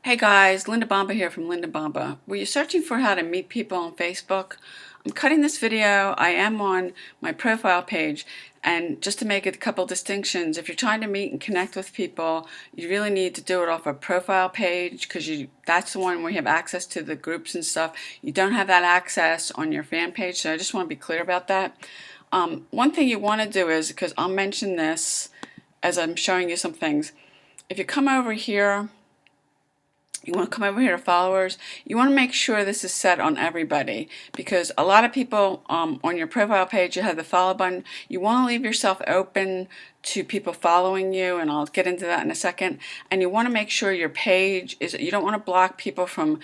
Hey guys, Linda Bomba here from Linda Bomba. Were you searching for how to meet people on Facebook? I'm cutting this video. I am on my profile page, and just to make a couple distinctions, if you're trying to meet and connect with people, you really need to do it off a profile page because that's the one where you have access to the groups and stuff. You don't have that access on your fan page, so I just want to be clear about that. One thing you want to do is, because I'll mention this as I'm showing you some things, if you come over here, you want to come over here to followers. You want to make sure this is set on everybody, because a lot of people on your profile page, you have the follow button. You want to leave yourself open to people following you, and I'll get into that in a second. And you want to make sure your page is, you don't want to block people from,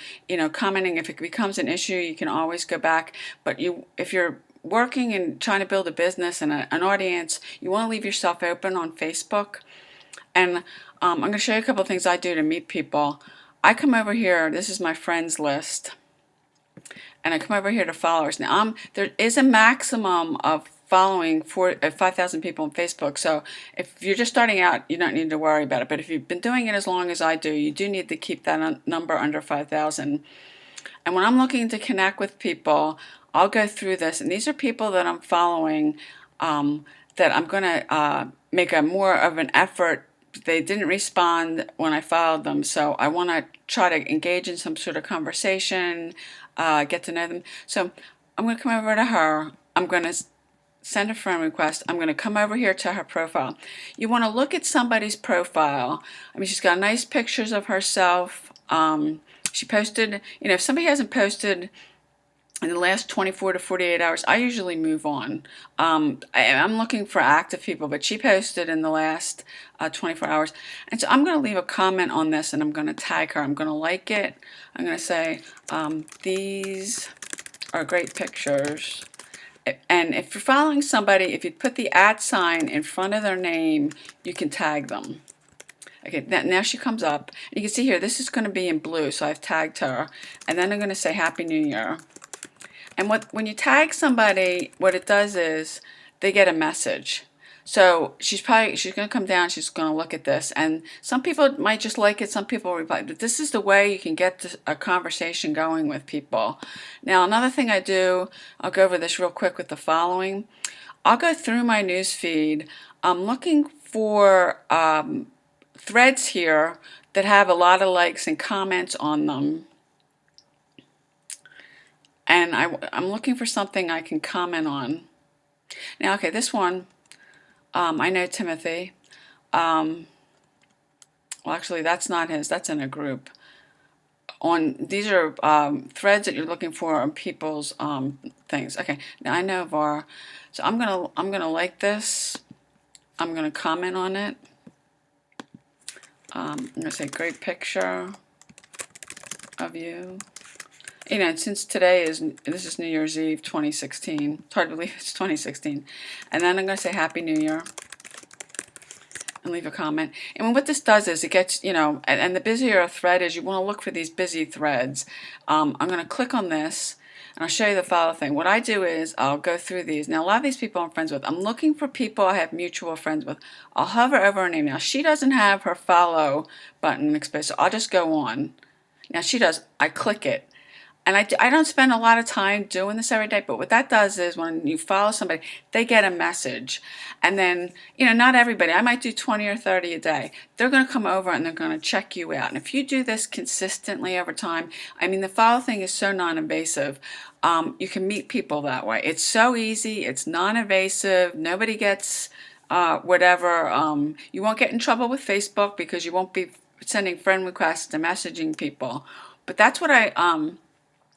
commenting. If it becomes an issue, you can always go back. But if you're working and trying to build a business and an audience, you want to leave yourself open on Facebook. And I'm going to show you a couple of things I do to meet people. I come over here, this is my friends list, and I come over here to followers. Now, there is a maximum of following 5,000 people on Facebook, so if you're just starting out, you don't need to worry about it. But if you've been doing it as long as I do, you do need to keep that number under 5,000. And when I'm looking to connect with people, I'll go through this, and these are people that I'm following that I'm going to make a more of an effort. They didn't respond when I followed them, so I want to try to engage in some sort of conversation, get to know them. So I'm going to come over to her. I'm going to send a friend request. I'm going to come over here to her profile. You want to look at somebody's profile. I mean, she's got nice pictures of herself. She posted, if somebody hasn't posted in the last 24 to 48 hours, I usually move on. I'm looking for active people, but she posted in the last 24 hours. And so I'm going to leave a comment on this, and I'm going to tag her. I'm going to like it. I'm going to say, these are great pictures. And if you're following somebody, if you put the @ in front of their name, you can tag them. Okay, now she comes up. And you can see here, this is going to be in blue, so I've tagged her. And then I'm going to say Happy New Year. And when you tag somebody, what it does is they get a message. So she's going to come down, she's going to look at this, and some people might just like it, some people reply. But this is the way you can get a conversation going with people. Now, another thing I do, I'll go over this real quick with the following. I'll go through my news feed. I'm looking for threads here that have a lot of likes and comments on them. And I'm looking for something I can comment on. Now, okay, this one, I know Timothy. Well, actually, that's not his. That's in a group. These are threads that you're looking for on people's things. Okay, now I know Var, so I'm gonna like this. I'm gonna comment on it. I'm gonna say great picture of you. Since this is New Year's Eve 2016, it's hard to believe it's 2016. And then I'm going to say Happy New Year and leave a comment. And what this does is it gets, and the busier a thread is, you want to look for these busy threads. I'm going to click on this, and I'll show you the follow thing. What I do is I'll go through these. Now, a lot of these people I'm friends with. I'm looking for people I have mutual friends with. I'll hover over her name. Now, she doesn't have her follow button exposed, so I'll just go on. Now, she does. I click it. And I don't spend a lot of time doing this every day, but what that does is when you follow somebody, they get a message. And then, not everybody, I might do 20 or 30 a day. They're going to come over and they're going to check you out. And if you do this consistently over time, the follow thing is so non-invasive. You can meet people that way. It's so easy. It's non-invasive. Nobody gets whatever. You won't get in trouble with Facebook because you won't be sending friend requests and messaging people. But that's what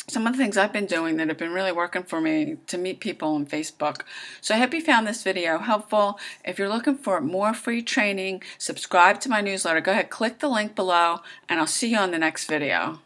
some of the things I've been doing that have been really working for me to meet people on Facebook. So I hope you found this video helpful. If you're looking for more free training, subscribe to my newsletter. Go ahead, click the link below, and I'll see you on the next video.